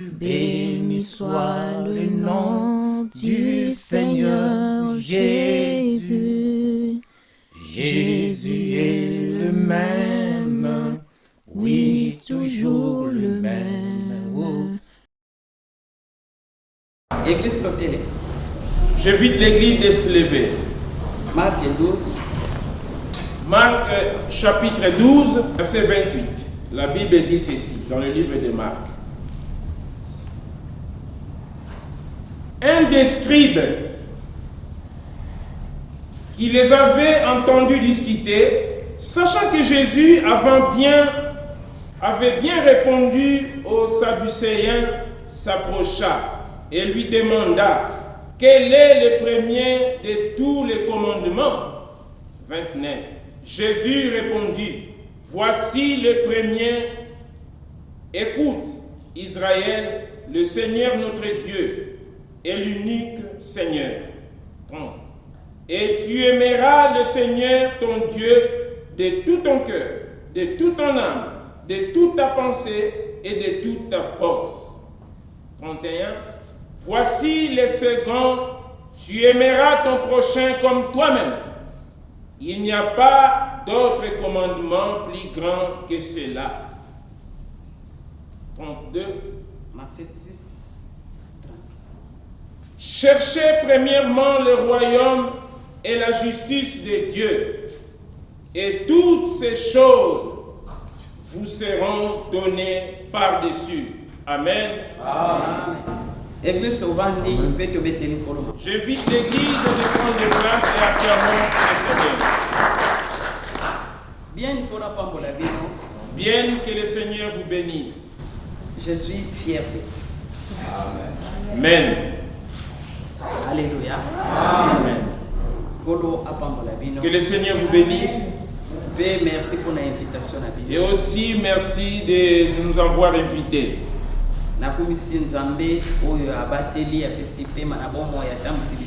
Béni soit le nom du Seigneur Jésus. Jésus est le même, oui, toujours le même. Oh. Église totale. J'invite l'église de se lever. Marc 12. Marc chapitre 12, verset 28. La Bible dit ceci dans le livre de Marc. Un des scribes qui les avait entendus discuter, sachant que Jésus avait bien répondu aux Sadducéens, s'approcha et lui demanda quel est le premier de tous les commandements. 29. Jésus répondit, voici le premier. Écoute, Israël, le Seigneur notre Dieu est l'unique Seigneur. 30. Et tu aimeras le Seigneur ton Dieu de tout ton cœur, de toute ton âme, de toute ta pensée et de toute ta force. 31. Voici le second, tu aimeras ton prochain comme toi-même. Il n'y a pas d'autre commandement plus grand que cela. 32. Matthieu 6. Cherchez premièrement le royaume et la justice de Dieu, et toutes ces choses vous seront données par-dessus. Amen. Amen. Église Tovandi, Beto Beteli Koloma. J'invite l'église de prendre place et acclamons le Seigneur. Bien, Nicolas Pambolabino. Bien que le Seigneur vous bénisse. Je suis fier de vous. Amen. Alléluia. Amen. Kodo Apambolabino. Que le Seigneur vous bénisse. Merci pour l'invitation. Et aussi merci de nous avoir invités.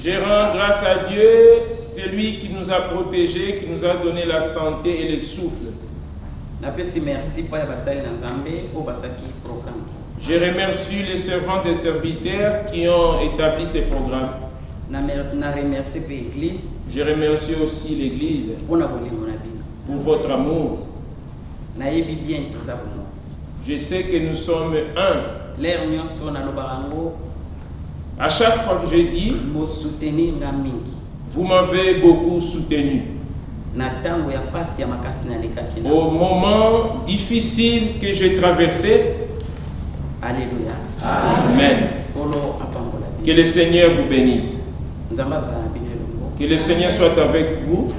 Je rends grâce à Dieu, c'est lui qui nous a protégés, qui nous a donné la santé et le souffle. Je remercie les servantes et serviteurs qui ont établi ces programmes. Je remercie aussi l'Église pour votre amour. Je sais que nous sommes un. À chaque fois que je dis, vous m'avez beaucoup soutenu. Au moment difficile que j'ai traversé, Alléluia. Amen. Que le Seigneur vous bénisse. Que le Seigneur soit avec vous.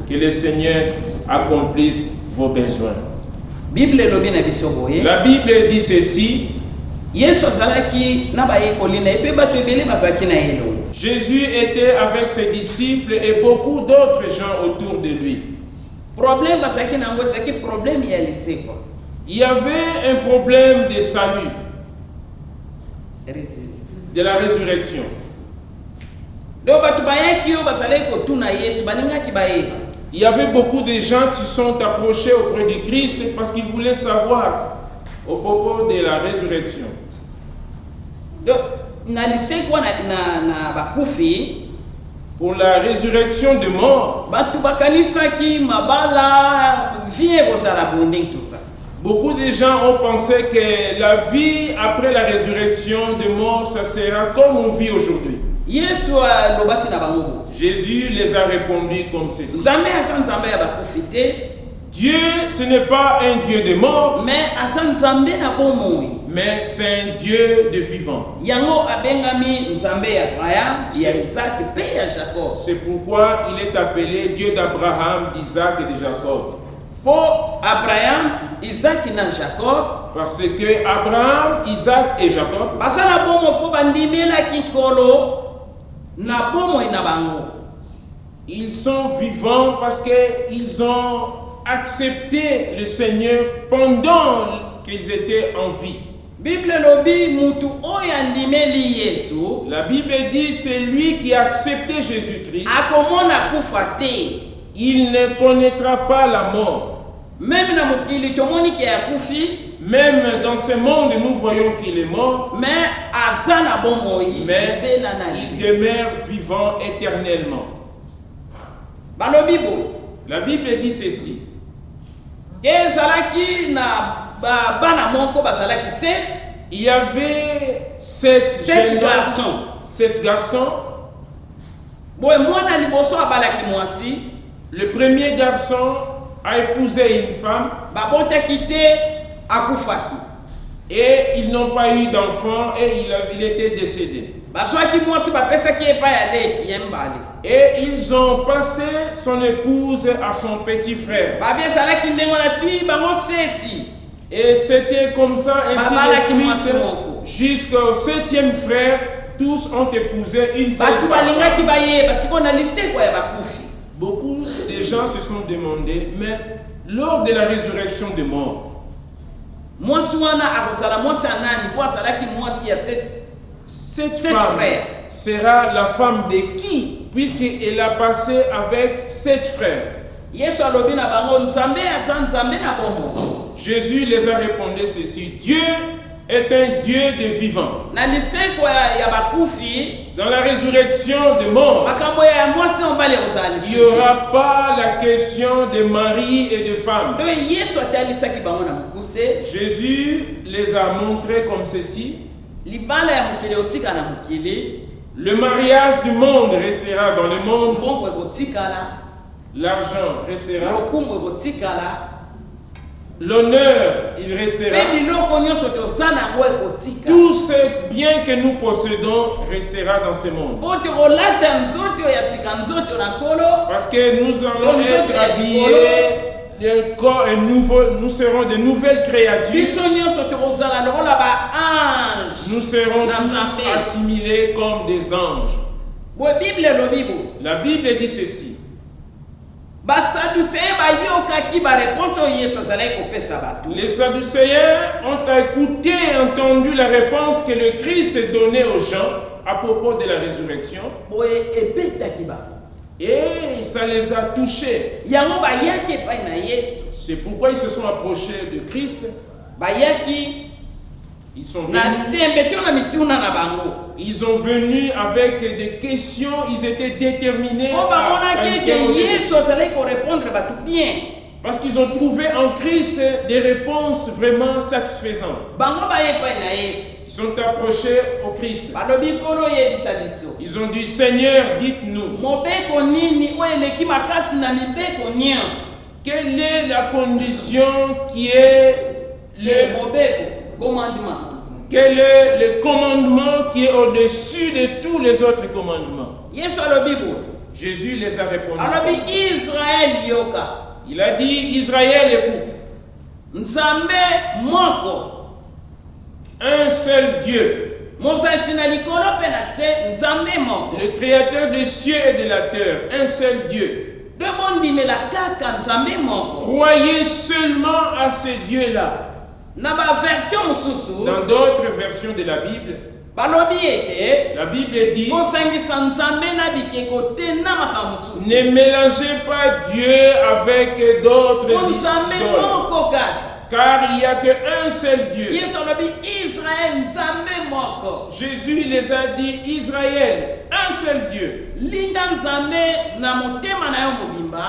Que le Seigneur accomplisse vos besoins. La Bible dit ceci. Jésus était avec ses disciples et beaucoup d'autres gens autour de lui. Il y avait un problème de salut, de la résurrection. Il y avait beaucoup de gens qui sont approchés auprès du Christ parce qu'ils voulaient savoir au propos de la résurrection. Pour la résurrection de mort, beaucoup de gens ont pensé que la vie après la résurrection de mort, ça sera comme on vit aujourd'hui. Jésus les a répondu comme ceci. Dieu, ce n'est pas un Dieu de mort, mais c'est un Dieu de vivant. C'est pourquoi il est appelé Dieu d'Abraham, d'Isaac et de Jacob. Parce que Abraham, Isaac et Jacob, ils sont vivants parce qu'ils ont accepté le Seigneur pendant qu'ils étaient en vie. La Bible dit c'est lui qui a accepté Jésus-Christ. Il ne connaîtra pas la mort. Même na mokili tomoni ke akufi Même dans ce monde, nous voyons qu'il est mort, mais aza na bomoi mais bela na il libe. demeure vivant éternellement. Balobi boy. La Bible dit ceci. Ezalaki na bana moko bazalaki 7. Il y avait 7 jeunes garçons. 7 garçons. Boy mwana liboso abalaki mwasi. Le premier garçon a épousé une femme. Babotaki te akufaki. Et ils n'ont pas eu d'enfant et il était décédé. Bazwaki mwasi bapesaki epai ya leki yembale. Et ils ont passé son épouse à son petit frère. Babi ezalaki ndenge wana ti bango 7. Et c'était comme ça, ainsi Babalaki de mwasi suite, moko. jusqu'au 7e frère, tous ont épousé une seule Batu balingaki femme. bayeba siko na lisekwa ya bakufi. Beaucoup de gens se sont demandé, mais lors de la résurrection des morts, Mwasi wana akozala mwasi anani po azalaki mwasi ya 7. cette Sept femme frères. sera la femme de qui? Puisqu'elle a passé avec 7 frères. Yesu alobi na bango nzambe aza nzambe na bombo. Jésus les a répondu ceci: Dieu est un Dieu de vivants. Na lisekwa ya bakufi Dans la résurrection des morts, makambo ya mwasi ombale kozala il n'y aura pas la question de mari et de femme. do Yesu atalisaki bango na mokuse Jésus les a montrés comme ceci. libala ya mokili otika na mokili Le mariage du monde restera dans le monde, mbongo ekotikala l'argent restera, lokumu ekotikala l'honneur il restera, mpe biloko nyonso toza nango ekotika tout ce bien que nous possédons restera dans ce monde. mpo tokolata nzoto ya sika nzoto na nkolo Parce que nous allons être habillés d'un corps nouveau, nous serons de nouvelles créatures, biso nyonso tokozala lokola baange nous serons Dans tous un assimilés comme des anges. boye bible elobi boye La Bible dit ceci. basaduseye bayokaki bareponse oyo Yesu azalaki kopesa bato Les Sadducéens ont écouté et entendu la réponse que le Christ donnait aux gens à propos de la résurrection boye ebetaki bango et ça les a touchés. yango bayaki epai na Yesu C'est pourquoi ils se sont approchés de Christ. bayaki Ils sont na venus, tembe to na mituna na bango ils ont venu avec des questions, ils étaient déterminés po à bamonaki ete interroger. Yesu azalaki korépondre bato bien Parce qu'ils ont trouvé en Christ des réponses vraiment satisfaisantes. bango baye epai na Yesu Ils sont approchés au Christ. balobi nkolo oyebisa biso Ils ont dit, Seigneur, dites-nous, mobeko nini oyo eleki makasi na mibeko nyonso quelle est la condition qui est le mobeko commandement quel est le commandement qui est au-dessus de tous les autres commandements? Yesu alobi boye Jésus les a répondu. alobi Israel yoka Il a dit, Israël, écoute, nzambe moko un seul Dieu, mosalisi na likolo mpe na se nzambe moko le créateur des cieux et de la terre, un seul Dieu. nde bondimela kaka nzambe moko Croyez seulement à ce Dieu-là. na baversion mosusu Dans d'autres versions de la Bible, balobi ete la Bible dit, kosangisa nzambe na bikeko te na makambo mosusu ne mélangez pas Dieu avec d'autres po nzambe idoles, moko kaka car il n'y a qu'un seul Dieu. Yesu alobi Israel nzambe moko Jésus les a dit, Israël, un seul Dieu. linga nzambe na motema na yo mobimba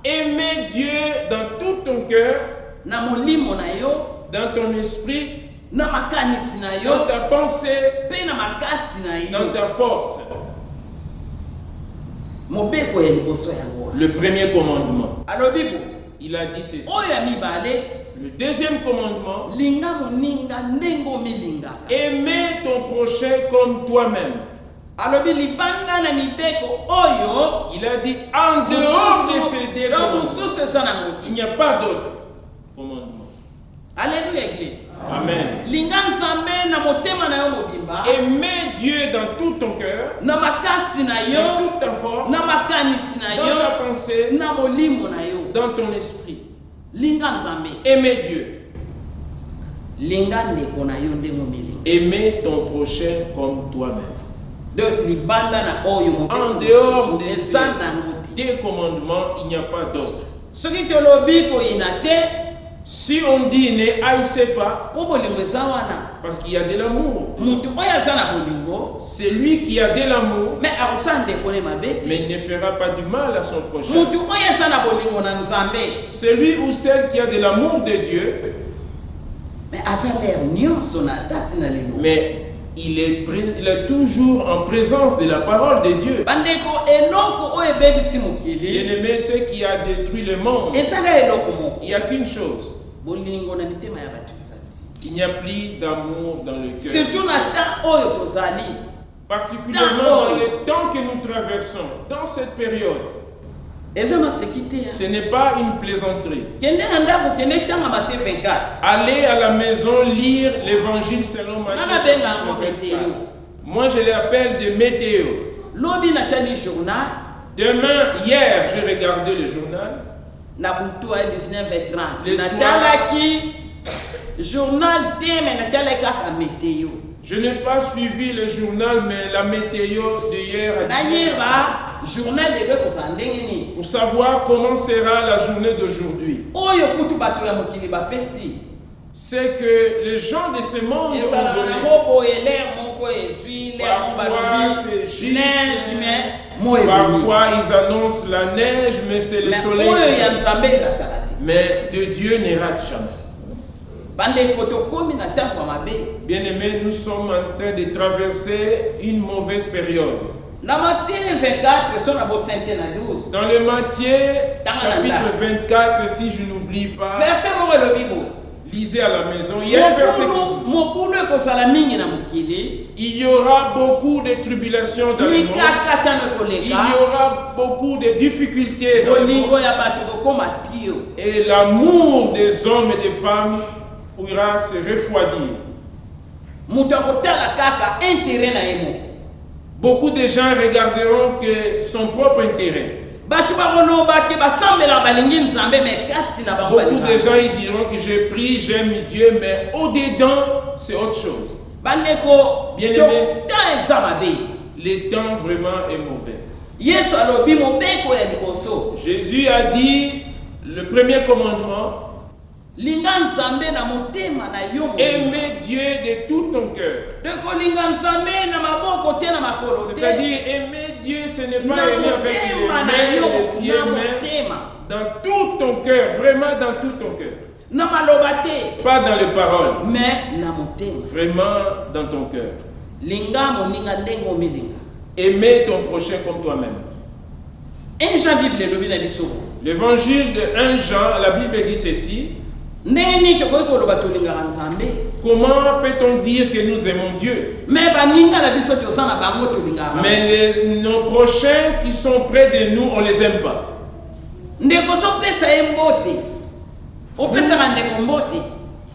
Aimez Dieu dans tout ton cœur, na molimo na yo dans ton esprit, na makanisi na dans yo ta pensée, mpe na makasi na dans yo ta force. mobeko ya liboso yango Le premier commandement. alobi bo Il a dit ceci. oyo ya mibale Le deuxième commandement, linga moninga ndenge omilingaka aimer ton prochain comme toi-même. alobi libanda na mibeko oyo Il a dit, en dehors de ces deux yo commandements, mosusu eza nango il n'y a pas d'autre commandement. Alléluia église. Amen. Linga nzambe na motema na yo mobimba. Aimer Dieu dans tout ton cœur, Na makasi na dans yo. toute ta force, Na makanisi na dans ta yo. pensée, Na molimo na yo. dans ton esprit. Linga nzambe. Aimer Dieu. Linga ndeko na yo ndenge omelinga. Aimer ton prochain comme toi-même. Donc libanda na oyo En dehors de eza nango te. ces deux commandements, il n'y a pas d'autre. Soki tolobi koyina te. Si on dit ne haïssez pas, po bolingo eza wana. parce qu'il y a de l'amour. Mutu oyo aza na bolingo, C'est lui qui a de l'amour, mais akosala ndeko ne mabe te. mais il ne fera pas du mal à son prochain. Mutu oyo aza na bolingo na Nzambe, Celui ou celle qui a de l'amour de Dieu, mais aza l'air nyonso na kati na lelo. mais il est toujours en présence de la parole de Dieu. Bandeko eloko oyo ebebisi mokili, Bien-aimé, ce qui a détruit le monde, ezala eloko moko. il n'y a qu'une chose. Bolingo na mitema ya bato ezali. Il n'y a plus d'amour dans le cœur. Surtout na temps oyo tozali. Particulièrement dans les temps que nous traversons, dans cette période. Eza na sekite. Ce n'est pas une plaisanterie. Kende na ndako kende tanga Matthieu 24. Allez à la maison lire l'évangile selon Matthieu. Nana benga ngo météo. Moi, je l'appelle de météo. Lobi natali journal. Demain, hier, j'ai regardé le journal. Na butu à 19h30. Le soir. Natalaki journal teme natalaki kaka météo. Je n'ai pas suivi le journal, mais la météo d'hier a dit, Nayeba journal de kozala ndenge nini. pour savoir comment sera la journée d'aujourd'hui. Oyo kutu bato ya mokili bapesi. C'est que les gens de ce monde ont ezalaka donné. na moko elere moko ezwi lere moko Parfois, c'est balobi juste. neige mais mo ebimi. Parfois, ils annoncent la neige, mais c'est le Mais soleil. oyo qui ya sort. Nzambe elataka te. Mais de Dieu ne rate jamais. Bandeko tokomi na ntango ya mabe. Bien-aimés, nous sommes en train de traverser une mauvaise période. Na Matthieu 24 so na bosente na 12. Dans le Matthieu, chapitre 24, si je n'oublie pas, Verset moko elobi bo. lisez à la maison. Il y a un verset qui dit, mokulu ekozala mingi na mokili. il y aura beaucoup de tribulations dans le monde. Mikakatano Il y koleka. aura beaucoup de difficultés dans le monde. Bolingo ya bato kokoma pio. Et l'amour des hommes et des femmes pourra se refroidir. Mutu akotala kaka intérêt na ye moko. Beaucoup de gens regarderont que son propre intérêt. Bato bakolobaki basambela balingi Nzambe me kati na bango Beaucoup de balingaka. gens ils diront que je prie, j'aime Dieu, mais au-dedans, c'est autre chose. Bandeko Bien-aimé. temps eza mabe. Le temps vraiment est mauvais. Yesu alobi mobeko ya liboso. Jésus a dit, le premier commandement, Linga Nzambe na motema na yo. aimer Dieu de tout ton cœur. De kolinga Nzambe na maboko te na makolo te. C'est-à-dire, aimer Dieu, ce n'est pas Na aimer avec les motema na mains, yo les pieds, na mais motema. dans tout ton cœur, vraiment dans tout ton cœur. Na maloba te. Pas dans les paroles, Mais na motema. vraiment dans ton cœur. Linga moninga ndenge omilinga. Aimer ton prochain comme toi-même. 1 Jean Bible elobi na biso. L'évangile de 1 Jean, la Bible dit ceci. Neni tokoki koloba tolingaka Nzambe. Comment peut-on dire que nous aimons Dieu? Mais baninga na biso toza na bango tolingaka. Mais nos prochains qui sont près de nous, on ne les aime pas. Ndeko sopesa ye mbote. Opesaka ndeko mbote.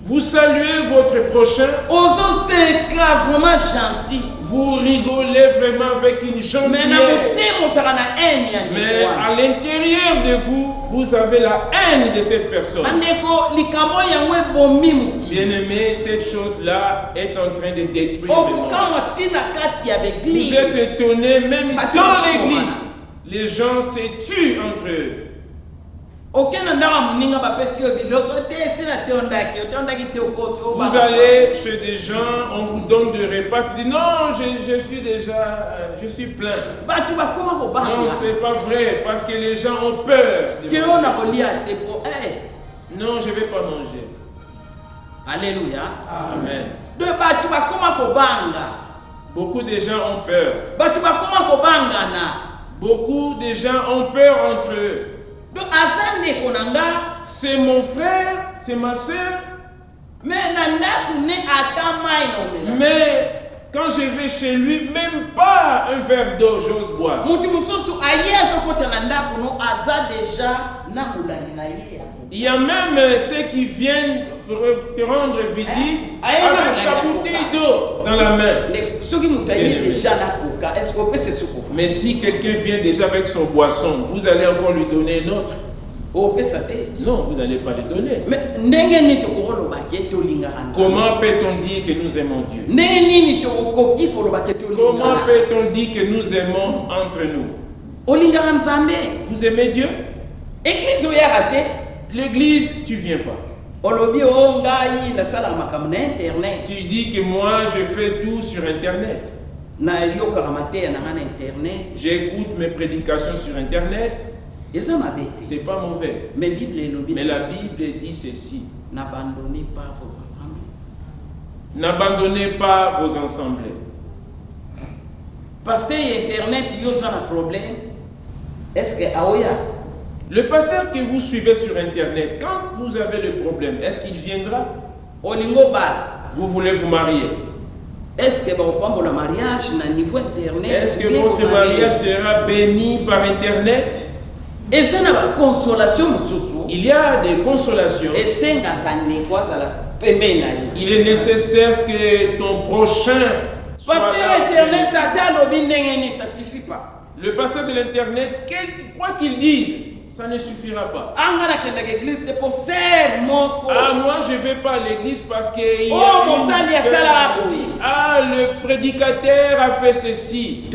Vous saluez votre prochain, Ozoseka vraiment gentil. vous rigolez vraiment avec une Mais na gentillesse. motema osaka na haine ya Mais ndeko à wana. l'intérieur de vous, vous avez la haine de cette personne. Bandeko likambo yango ebomi mokili. Bien-aimé, cette chose-là est en train de détruire le monde. Okokanga ntina kati ya Vous beglise. êtes étonnés, même Pas dans tous l'église, pour les gens se tuent entre eux. okena ndaka moninga bapesi yo biloko te esila te otondaki te okosi Vous allez chez des gens, on vous donne des repas, tu dis non, je suis plein. bato bakoma Non, kobanga c'est pas vrai, parce que les gens ont peur. de ke manger. oyo na kolia te po Non, je vais pas manger. alleluya Amen. de bato bakoma kobanga Beaucoup de gens ont peur. bato bakoma kobangana Beaucoup de gens ont peur entre eux. do aza ndeko na nga C'est mon frère, c'est ma soeur. me na ndako ne ata mai na omela Mais quand je vais chez lui, même pas un verre d'eau, j'ose boire. mutu mosusu aye azokota na ndako no aza deja na molangi na ye ya Il y a même ceux qui viennent te rendre visite avec sa bouteille d'eau dans la main. soki moto aye deja na koka est-ce opesa esukoka Mais si quelqu'un vient déjà avec son boisson, vous allez encore lui donner une autre? opesa te Non, vous n'allez pas le donner. mais ndenge nini tokokoloba ke tolingaka Nzambe? Comment peut-on dire que nous aimons Dieu? ndenge nini tokoki koloba ke Comment tolingaka peut-on dire que nous aimons entre nous? olingaka Nzambe Vous aimez Dieu? église oyaka te L'église, tu viens pas. olobi o ngai nasala makambo na internet. Tu dis que moi je fais tout sur internet. Na yoka mateya na ngana internet. J'écoute mes prédications sur internet. Eza mabete. C'est pas mauvais. Mais Bible elobi. Mais la Bible dit ceci. N'abandonnez pas vos assemblées. N'abandonnez pas vos assemblées. Parce que internet yo ça un problème. Est-ce que aoya? Le pasteur que vous suivez sur internet, quand vous avez le problème, est-ce qu'il viendra? Olingo bal. Vous voulez vous marier? Est-ce que vous le mariage na niveau internet? Est-ce que votre mariage sera béni par internet? Et ça n'a pas consolation. Il y a des consolations. Et c'est il est nécessaire que ton prochain soit parce que internet ça suffit pas. Le pasteur de l'internet, quoi qu'il dise, ça ne suffira pas. C'est pour serment. Ah, moi je vais pas à l'église parce que le prédicateur a fait ceci.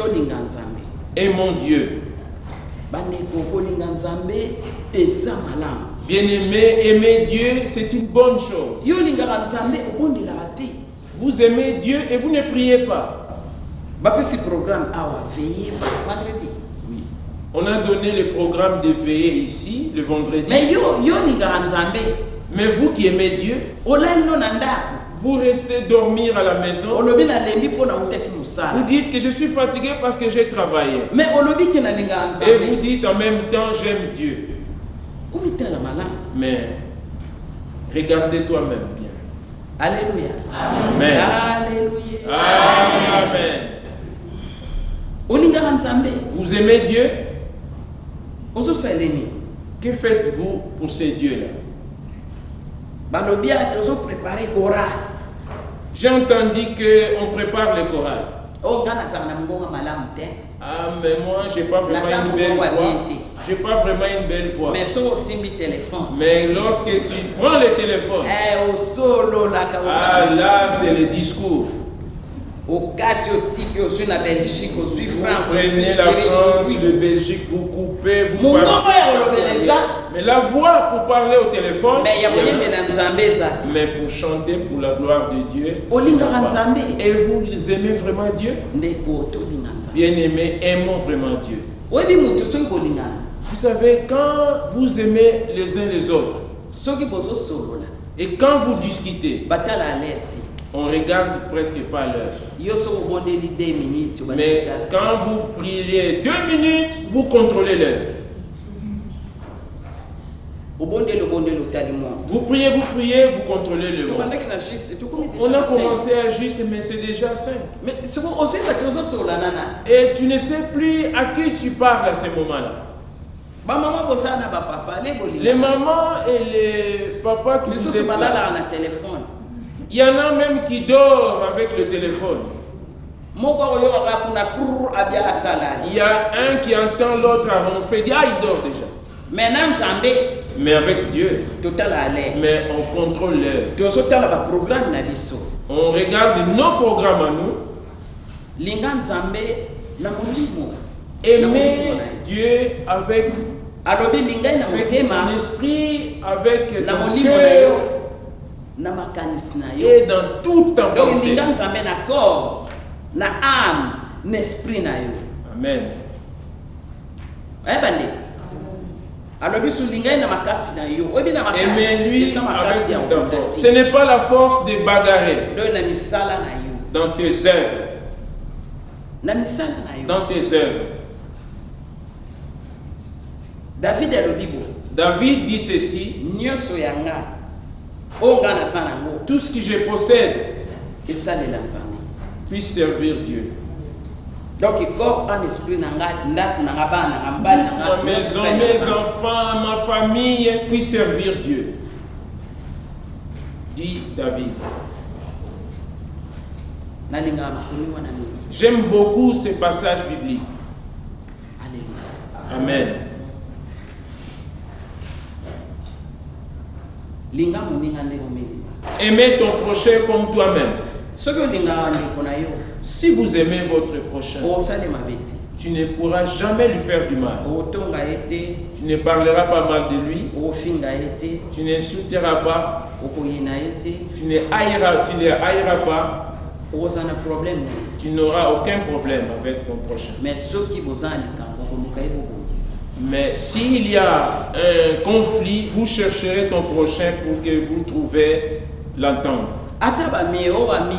Et mon Dieu. Bien-aimé, aimer Dieu, c'est une bonne chose. Vous aimez Dieu et vous ne priez pas. Oui. On a donné le programme de veiller ici, le vendredi. Mais vous qui aimez Dieu, vous restez dormir à la maison. Vous dites que je suis fatigué parce que j'ai travaillé. Et vous dites en même temps, j'aime Dieu. Mais regardez toi-même bien. Alléluia. Amen. Alléluia. Amen. Vous aimez Dieu? Que faites-vous pour ces dieux-là? J'ai entendu qu'on prépare le choral. Ah, mais moi, j'ai pas vraiment une belle voix. J'ai pas vraiment une belle voix. Mais lorsque tu prends le téléphone, ah là, c'est le discours. Vous prenez la France, le Belgique, vous coupez, vous parlez. Mais la voix pour parler au téléphone, mais pour chanter pour la gloire de Dieu. Et vous aimez vraiment Dieu? Bien-aimés, aimons vraiment Dieu. Vous savez, quand vous aimez les uns les autres, et quand vous discutez, on regarde presque pas l'heure. Mais quand vous priez 2 minutes, vous contrôlez l'heure. Vous priez, vous contrôlez le monde. On a commencé à juste, mais c'est déjà 5. Et tu ne sais plus à qui tu parles à ce moment-là. Les mamans et les papas qui vous écoutent. Il y en a même qui dorment avec le téléphone. Il y a un qui entend l'autre à ronfler, il dit, ah, il dort déjà. Mais avec Dieu, mais on contrôle l'heure. On regarde nos programmes à nous. Aimer Dieu avec ton esprit, avec ton cœur et dans toute ta pensée. Amen. Aimez-lui avec toute ta force. Ce n'est pas la force de bagarrer dans tes œuvres. Dans tes œuvres. David dit ceci. Tout ce que je possède puisse servir Dieu. Donc, corps en esprit, ma maison, mes enfants, ma famille puissent servir Dieu. Dit David. J'aime beaucoup ces passages bibliques. Amen. Aimez ton prochain comme toi-même. Si vous aimez votre prochain, tu ne pourras jamais lui faire du mal. otonga ete Tu ne parleras pas mal de lui, ofinga ete tu n'insulteras pas, okoyina ete tu ne haïras pas, okozala na problème tu n'auras aucun problème avec ton prochain. mais soki boza na likambo okoluka ye kobongisa Mais s'il y a un conflit, vous chercherez ton prochain pour que vous trouviez l'entente. ata bamie oyo bamie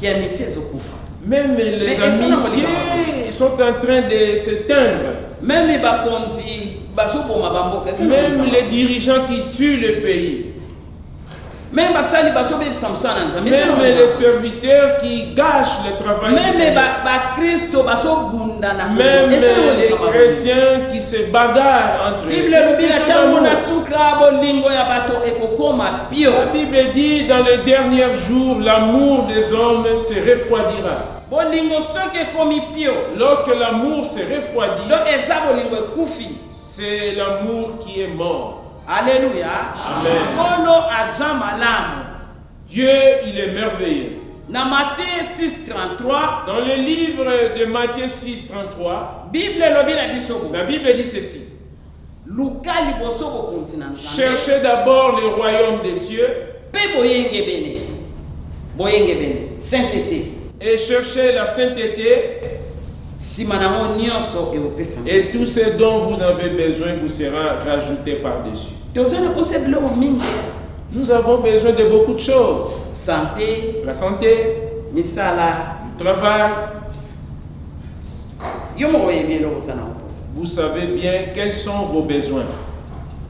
kiamitié ezokufa Même les amitiés sont en train de s'éteindre. meme bakonzi bazoboma bamboka Même les dirigeants qui tuent le pays. meme basali bazobebisa mosala na nzambe Même les serviteurs qui gâchent le travail du meme Seigneur. bakristo bazobunda na Même les chrétiens qui se bagarrent entre eux. bible C'est elobi na son ntango amour. na suka bolingo ya bato ekokoma pio La Bible dit dans les derniers jours, l'amour des hommes se refroidira. bolingo soki ekomi pio Lorsque l'amour se refroidit, do eza bolingo ekufi c'est l'amour qui est mort. alleluya Amen. nkolo aza malamu Dieu, il est merveilleux. na Matthieu 6:33 Dans le livre de Matthieu 6:33, bible elobi na biso bo la Bible dit ceci. luka liboso bokonzi na nzambe Cherchez d'abord le royaume des cieux mpe boyenge bene sainteté et cherchez la sainteté, nsima nango nyonso eopesama et tout ce dont vous n'avez besoin vous sera rajouté par-dessus. toza na kosa biloko mingi Nous avons besoin de beaucoup de choses. sante La santé, misala le travail. yo moko oyebi eloko oza na koposa Vous savez bien quels sont vos besoins.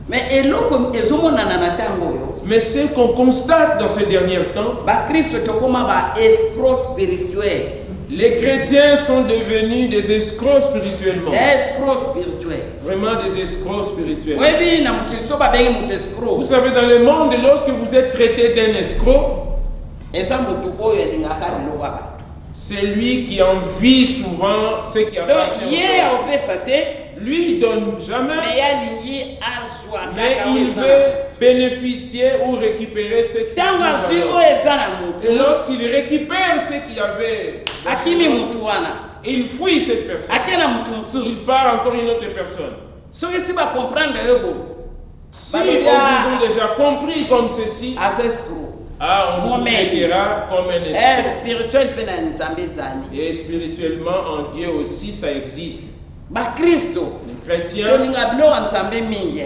mais eloko ezomonana na ntango oyo Mais ce qu'on constate dans ce dernier temps, bakristo tokóma baescro spirituel les chrétiens sont devenus des escrocs spirituellement. escro spirituel Vraiment des escrocs spirituels. oyebi na mokili so babengi moto escro Vous savez, dans le monde, lorsque vous êtes traité d'un escroc, eza motu oyo alingaka biloko ya bato c'est lui qui envie souvent ce qui donc appartient aux ye autres. aopesa te Lui, il donne me jamais, ye alingi azwa mais kaka oyo il eza na veut bénéficier ou récupérer ce qui ntango azwi valeur. oyo eza na Et motu lorsqu'il récupère ce qu'il y avait, akimi motu wana il fuit cette personne. ake na motu mosusu Il part encore une autre personne. soki si bacomprendre yo bo Si on vous a déjà compris comme ceci, aza escro on vous Moi-même. traitera comme un escroc. spirituel mpe na nzambe ezali Et spirituellement, en Dieu aussi, ça existe. bakristo Les chrétiens, tolinga biloko ya nzambe mingi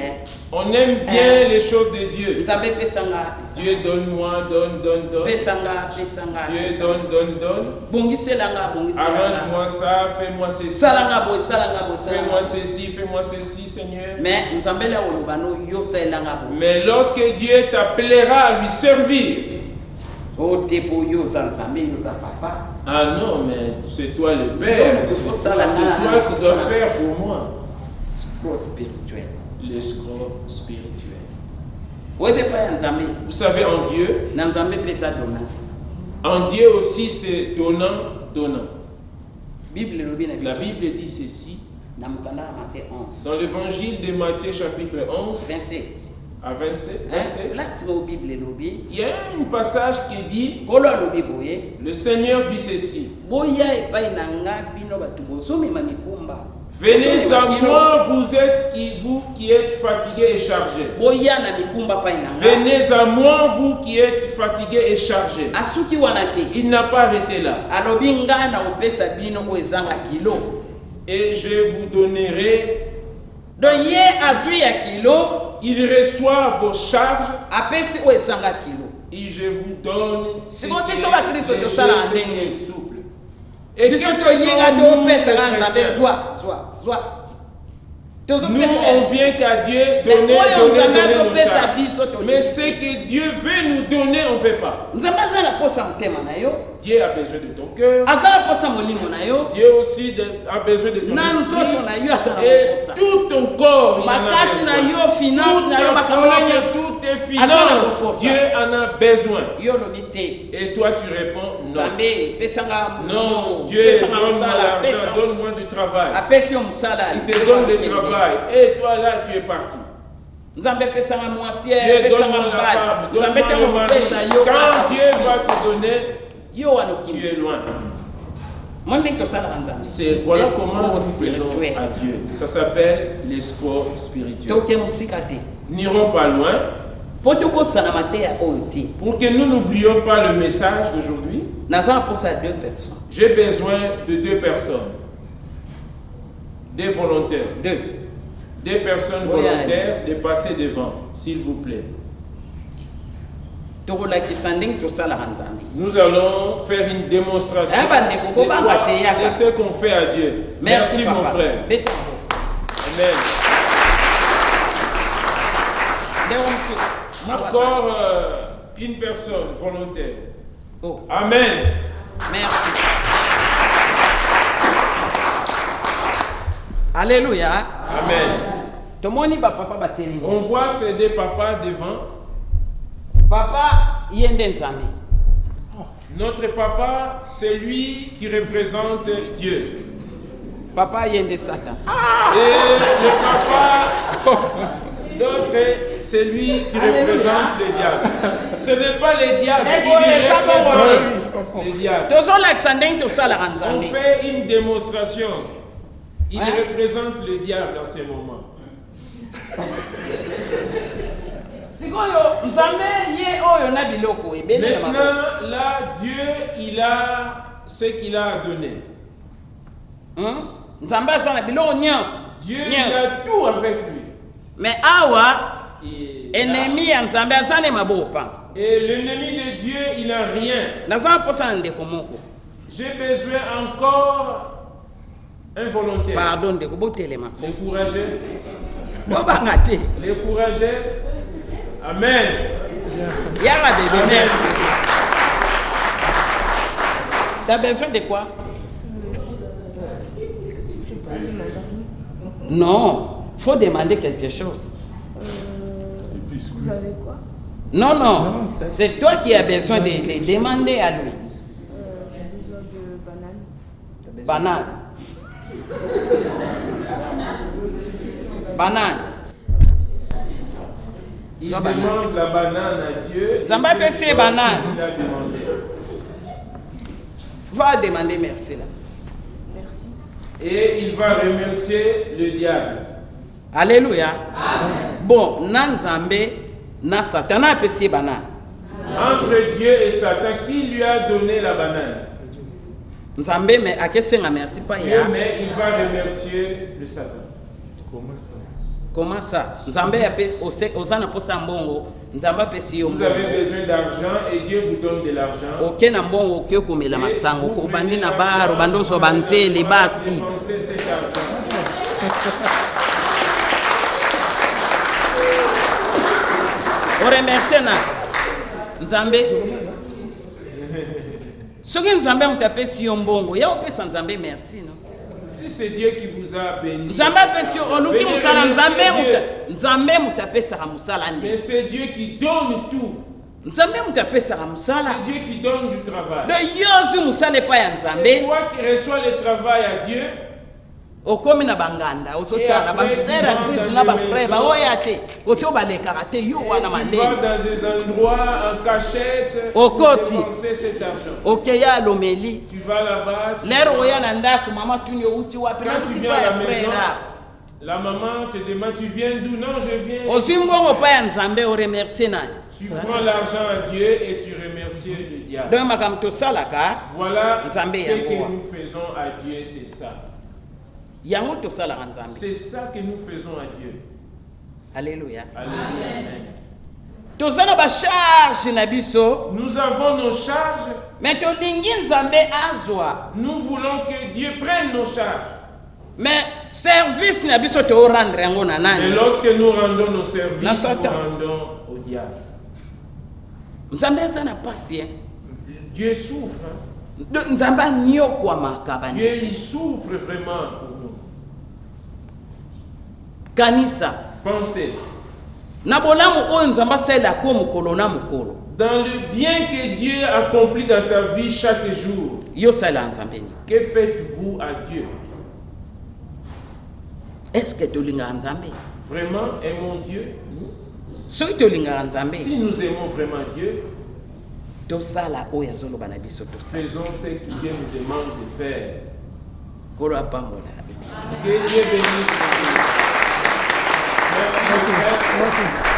on aime bien les choses de Dieu. nzambe epesanga Dieu donne-moi, donne. pesanga Dieu donne. bongiselanga bongiselanga Arrange-moi ça, fais-moi ceci. salanga boye salanga boye Fais-moi salanga ceci, Seigneur. mais nzambe la oloba no yo salelanga boye Mais lorsque Dieu t'appellera à lui servir, ote po yo oza nzambe yo oza papa ah non, mais c'est toi le Père. C'est toi qui dois faire pour moi. escroc spirituel L'escroc spirituel. oyebi epai ya nzambe Vous savez, en Dieu, na nzambe mpe eza dona en Dieu aussi c'est donnant. bible elobi na La biso Bible dit ceci na mokanda ya Matthieu 11 dans l'évangile de Matthieu chapitre 11 27 à 27. place mo bible elobi Il y a un passage qui dit, nkolo alobi boye le Seigneur dit ceci, boya epai na nga bino bato bozomema mikumba venez à moi vous qui êtes fatigués et chargés. boya na mikumba epai na nga Venez à moi vous qui êtes fatigués et chargés. asuki wana te Il n'a pas arrêté là. alobi nga na opesa bino oyo ezanga kilo Et je vous donnerai, donc ye azwi ya kilo il reçoit vos charges apesi oyo ezanga kilo et je vous donne ce qui Siko biso bakristo est tosala léger ndenge. et souple. Et biso qu'est-ce toyenga que nous, topesaka les nzambe chrétiens, zwa nous, on vient qu'à Dieu donner nos charges. Mais ce que Dieu veut nous donner, on ne fait pas. nzambe aza na posa motema na yo Dieu a besoin de ton cœur. aza na posa molimo na yo Dieu aussi a besoin de ton na nzoto esprit. na yo aza na Et posa tout ton corps, il en a makasi na besoin. yo finance na yo makambo Toutes nyonso tes Azana finances, kukosa. Dieu en a besoin. yo olobi te Et toi, tu réponds non. nzambe pesanga Non, Dieu, pesanga donne-moi mosala l'argent, donne-moi du travail. apesi yo mosala Il te donne le travail. Et toi, là, tu es parti. nzambe pesanga mwasi Dieu, pesanga donne-moi la mobali femme, nzambe donne-moi ntango le mari. kopesa yo Quand Dieu va te donner, yo wana tu okimi es loin. C'est voilà comment nous faisons à Dieu. Ça s'appelle les sports spirituels. N'irons pas loin. Pour que nous n'oublions pas le message d'aujourd'hui, j'ai besoin de 2 personnes. Des volontaires. Des personnes volontaires de passer devant, s'il vous plaît. Nous allons faire une démonstration de ce qu'on fait à Dieu. Merci mon frère. Amen. Encore une personne volontaire. Amen. Merci. Alléluia. Amen. On voit ces 2 papas devant. Papa yende nzambe. Notre papa, c'est lui qui représente Dieu. Papa yende Satan. Et le papa, l'autre, c'est lui qui représente le diable. Ce n'est pas le diable, il représente le diable. On fait une démonstration. Il représente le diable dans ces moments. Maintenant, là, Dieu, il a ce qu'il a donné. Dieu, il a tout avec lui. Mais awa, ennemi ya Nzambe azane mabopa. Et l'ennemi de Dieu, il n'a rien. J'ai besoin encore un volontaire. Pardon, de kobotelema. Les courageux. Bobangate. Les courageux. Amen. Yara bébé, merci. T'as besoin de quoi? Non, faut demander quelque chose. Vous avez quoi? Non, c'est toi qui as besoin de demander à lui. J'ai besoin de banane. Banane. Banane. Il demande la banane à Dieu. Zamba pesi banane. Il a demandé. Va demander merci là. Merci. Et il va remercier le diable. Alléluia. Bon, nan Nzambe na Satan a pesi banane. Entre Dieu et Satan, qui lui a donné la banane? Nzambe mais akesenga merci pas Dieu, ya. mais il va remercier le Satan. Comment ça? Nzambe a pesi osana posa mbongo. Nzambe a pesi yo. Vous avez besoin d'argent et Dieu vous donne de l'argent. Ok na mbongo okyo komela masango ko bandi na baro bandoso banzele basi. Dépensez cet argent. On remercie na Nzambe. Soki Nzambe mutapesi yo mbongo, ya opesa Nzambe merci non. Si c'est Dieu qui vous a béni. Nzambe apesi yo oluki musala Nzambe mutapesa ka musala ndi. Mais c'est Dieu qui donne tout. Nzambe mutapesa ka musala. C'est Dieu qui donne du travail. De yozu musala pa ya Nzambe. Et toi qui reçois le travail à Dieu. Okomi na banganda, osotana ba frère Christ na ba frère ba oyate. Koto ba le karaté yo wana mande. Tu vas dans des endroits en cachette. Okoti. Dépenser cet argent. Okeya lomeli. Tu vas là-bas. Lero oya na ndaku mama tunyo uti wapi na Quand tu viens à la maison, la maman te demande tu viens d'où? Non, je viens. Ozimbongo pa ya Nzambe o remercier na. Tu prends l'argent à Dieu et tu remercies le diable. Donc makamto salaka. Voilà ce Nzambe que yango. nous faisons à Dieu, c'est ça. Yango to salaka Nzambe. C'est ça que nous faisons à Dieu. Alléluia. Alléluia. Amen. Tozana ba charge na biso. Nous avons nos charges. Mais to lingi Nzambe azwa. Nous voulons que Dieu prenne nos charges. Mais service na biso to rendre yango na Et nani? lorsque nous rendons nos services, Na nous Satan. rendons au diable. Nzambe azana pasi hein. Dieu souffre. Hein. Nzambe nyokwa makabani. Dieu il souffre vraiment pour nous. Kanisa. Pensez. Na bolamu oyo Nzambe asala ko mukolo na mukolo. Dans le bien que Dieu accomplit dans ta vie chaque jour, Yo sala Nzambe ni. que faites-vous à Dieu? Est-ce que to linga Nzambe? Vraiment aimons Dieu? Soki to linga Nzambe. Si nous aimons vraiment Dieu, tosala oyo azoloba na biso tosala. Faisons ce que Dieu nous demande de faire. Kolo apambola. Que Dieu bénisse. Merci.